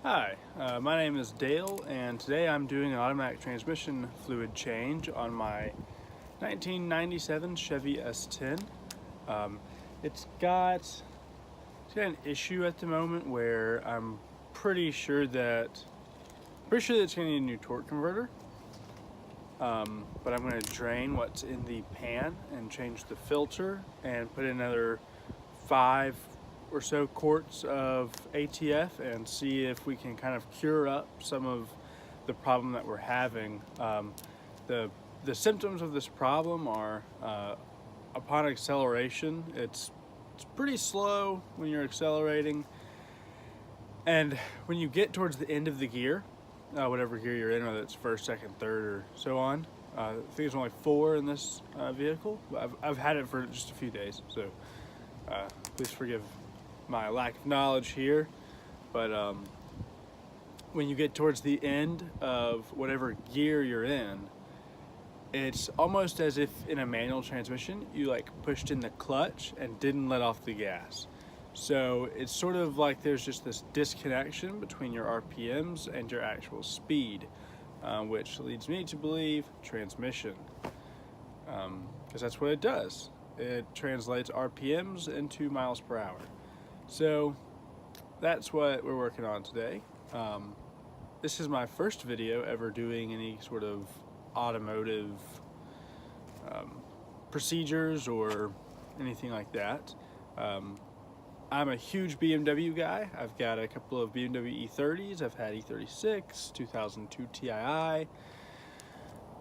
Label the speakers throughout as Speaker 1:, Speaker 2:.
Speaker 1: Hi, my name is Dale, and today I'm doing an automatic transmission fluid change on my 1997 Chevy S10. Um, it's got an issue at the moment where I'm pretty sure that it's going to need a new torque converter. But I'm going to drain what's in the pan and change the filter and put in another 5 or so quarts of ATF and see if we can kind of cure up some of the problem that we're having. The symptoms of this problem are upon acceleration, it's pretty slow when you're accelerating, and when you get towards the end of the gear, whatever gear you're in, whether it's first, second, third, or so on. I think there's only 4 in this vehicle. I've had it for just a few days, so please forgive my lack of knowledge here. But when you get towards the end of whatever gear you're in, it's almost as if in a manual transmission you like pushed in the clutch and didn't let off the gas. So it's sort of like there's just this disconnection between your RPMs and your actual speed, which leads me to believe transmission, because that's what it does. It translates RPMs into miles per hour. So that's what we're working on today. This is my first video ever doing any sort of automotive procedures or anything like that. I'm a huge BMW guy. I've got a couple of BMW E30s. I've had E36, 2002 Tii,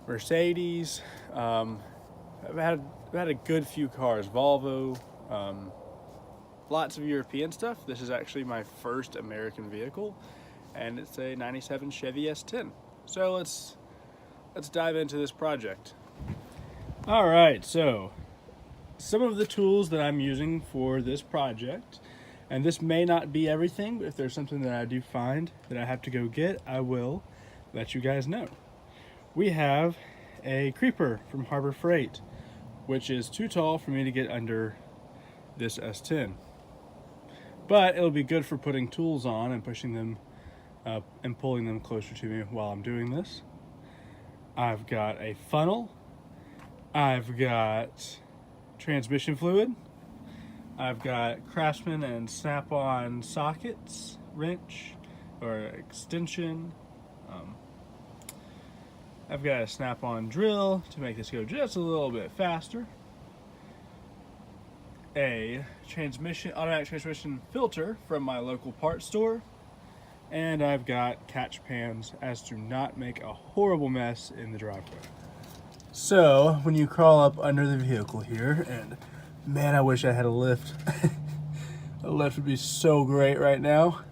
Speaker 1: Mercedes. I've had a good few cars, Volvo, lots of European stuff. This is actually my first American vehicle, and it's a 97 Chevy S10. So let's dive into this project. All right, so some of the tools that I'm using for this project, and this may not be everything, but if there's something that I do find that I have to go get, I will let you guys know. We have a creeper from Harbor Freight, which is too tall for me to get under this S10. But it'll be good for putting tools on and pushing them up and pulling them closer to me while I'm doing this. I've got a funnel. I've got transmission fluid. I've got Craftsman and Snap-on sockets, wrench or extension. I've got a Snap-on drill to make this go just a little bit faster. A automatic transmission filter from my local parts store. And I've got catch pans as to not make a horrible mess in the driveway. So when you crawl up under the vehicle here, and man, I wish I had a lift. A lift would be so great right now.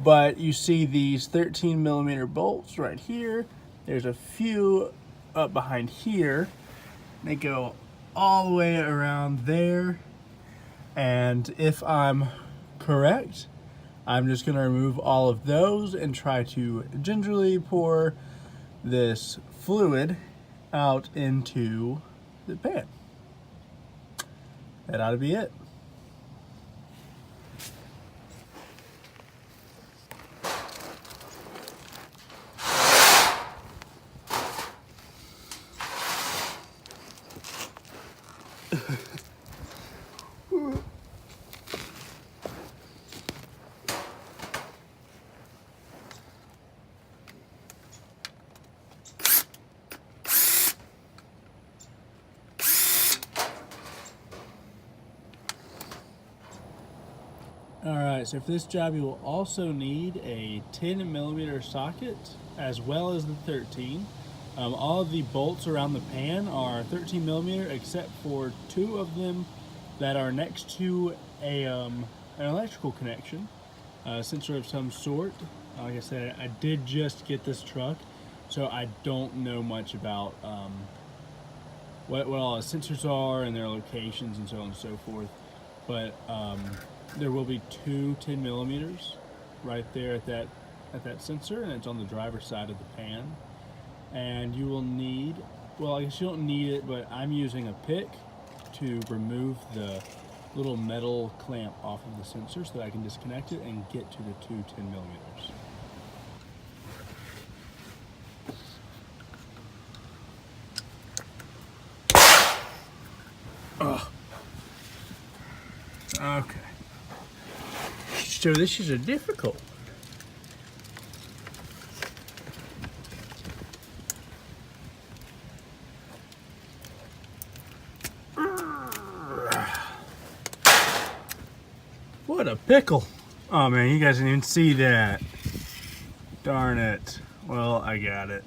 Speaker 1: But you see these 13mm bolts right here. There's a few up behind here. They go all the way around there. And if I'm correct, I'm just going to remove all of those and try to gingerly pour this fluid out into the pan. That ought to be it. Alright, so for this job you will also need a 10mm socket as well as the 13. All of the bolts around the pan are 13mm except for 2 of them that are next to an electrical connection, sensor of some sort. Like I said, I did just get this truck, so I don't know much about what all the sensors are and their locations and so on and so forth. But there will be 2 10mm right there at that sensor, and it's on the driver's side of the pan. And you will need, well, I guess you don't need it, but I'm using a pick to remove the little metal clamp off of the sensor so that I can disconnect it and get to the 2 10mm. Okay. So this is a difficult. What a pickle. Oh man, you guys didn't even see that. Darn it. Well, I got it.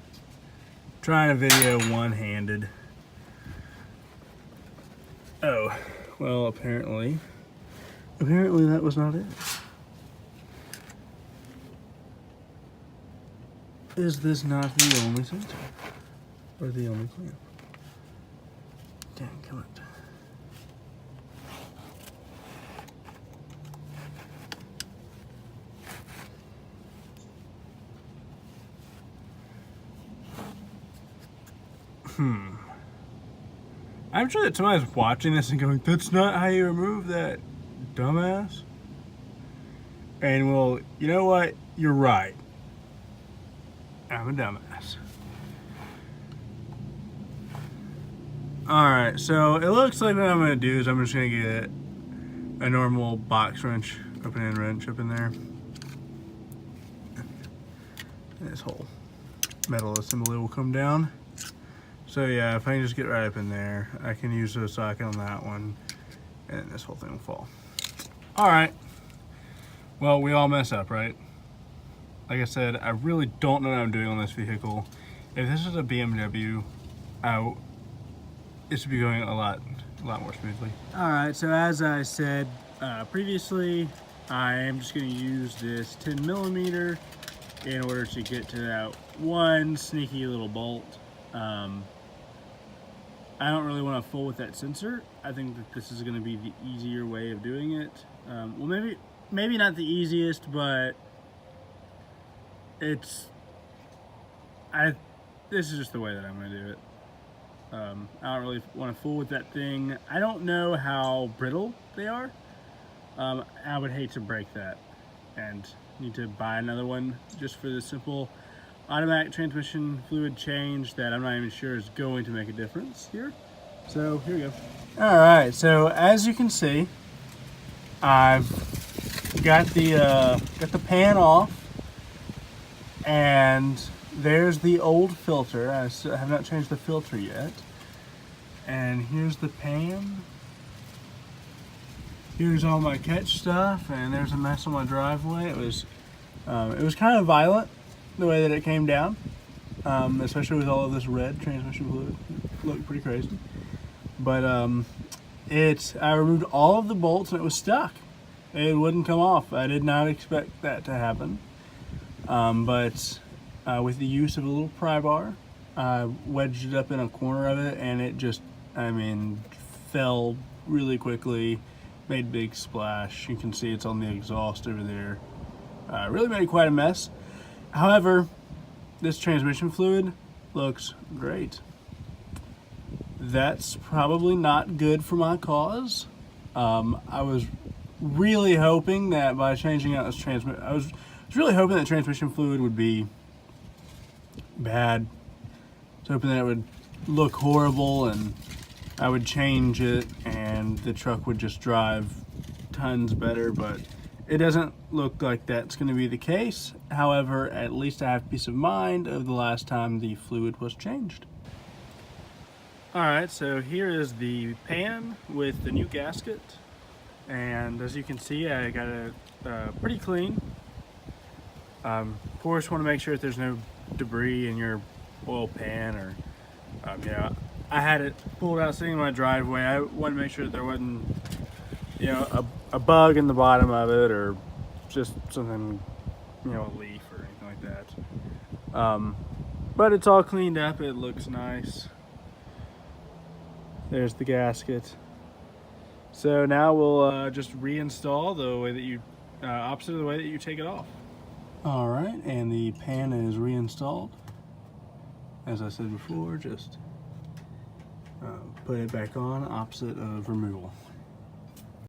Speaker 1: Trying to video one-handed. Oh, well, apparently that was not it. Is this not the only sensor? Or the only clamp? Dang, come on. I'm sure that somebody's watching this and going, that's not how you remove that, dumbass. And well, you know what? You're right. I'm a dumbass. Alright, so it looks like what I'm going to do is I'm just going to get a normal box wrench, open-end wrench up in there. And this whole metal assembly will come down. So yeah, if I can just get right up in there, I can use the socket on that one, and this whole thing will fall. Alright. Well, we all mess up, right? Like I said, I really don't know what I'm doing on this vehicle. If this is a BMW, it should be going a lot more smoothly. Alright, so as I said previously, I am just going to use this 10mm in order to get to that one sneaky little bolt. I don't really want to fool with that sensor. I think that this is going to be the easier way of doing it. Well, maybe not the easiest, but this is just the way that I'm going to do it. I don't really want to fool with that thing. I don't know how brittle they are. I would hate to break that and need to buy another one just for the simple automatic transmission fluid change that I'm not even sure is going to make a difference here. So here we go. All right, so as you can see, I've got the pan off, and there's the old filter. I have not changed the filter yet. And here's the pan. Here's all my catch stuff, and there's a mess on my driveway. It was kind of violent the way that it came down, especially with all of this red transmission fluid. It looked pretty crazy. But I removed all of the bolts and it was stuck. It wouldn't come off. I did not expect that to happen. But with the use of a little pry bar, I wedged it up in a corner of it, and it just, fell really quickly, made a big splash. You can see it's on the exhaust over there. Really made quite a mess. However, this transmission fluid looks great. That's probably not good for my cause. I was really hoping that by changing out this I was really hoping that transmission fluid would be bad. I was hoping that it would look horrible and I would change it and the truck would just drive tons better, but it doesn't look like that's going to be the case. However, at least I have peace of mind of the last time the fluid was changed. Alright, so here is the pan with the new gasket, and as you can see, I got it pretty clean. Of course, want to make sure that there's no debris in your oil pan, or I had it pulled out sitting in my driveway. I wanted to make sure that there wasn't a bug in the bottom of it, or just something, a leaf or anything like that. But it's all cleaned up. It looks nice. There's the gasket. So now we'll just reinstall the way that you, opposite of the way that you take it off. All right, and the pan is reinstalled. As I said before, just put it back on, opposite of removal.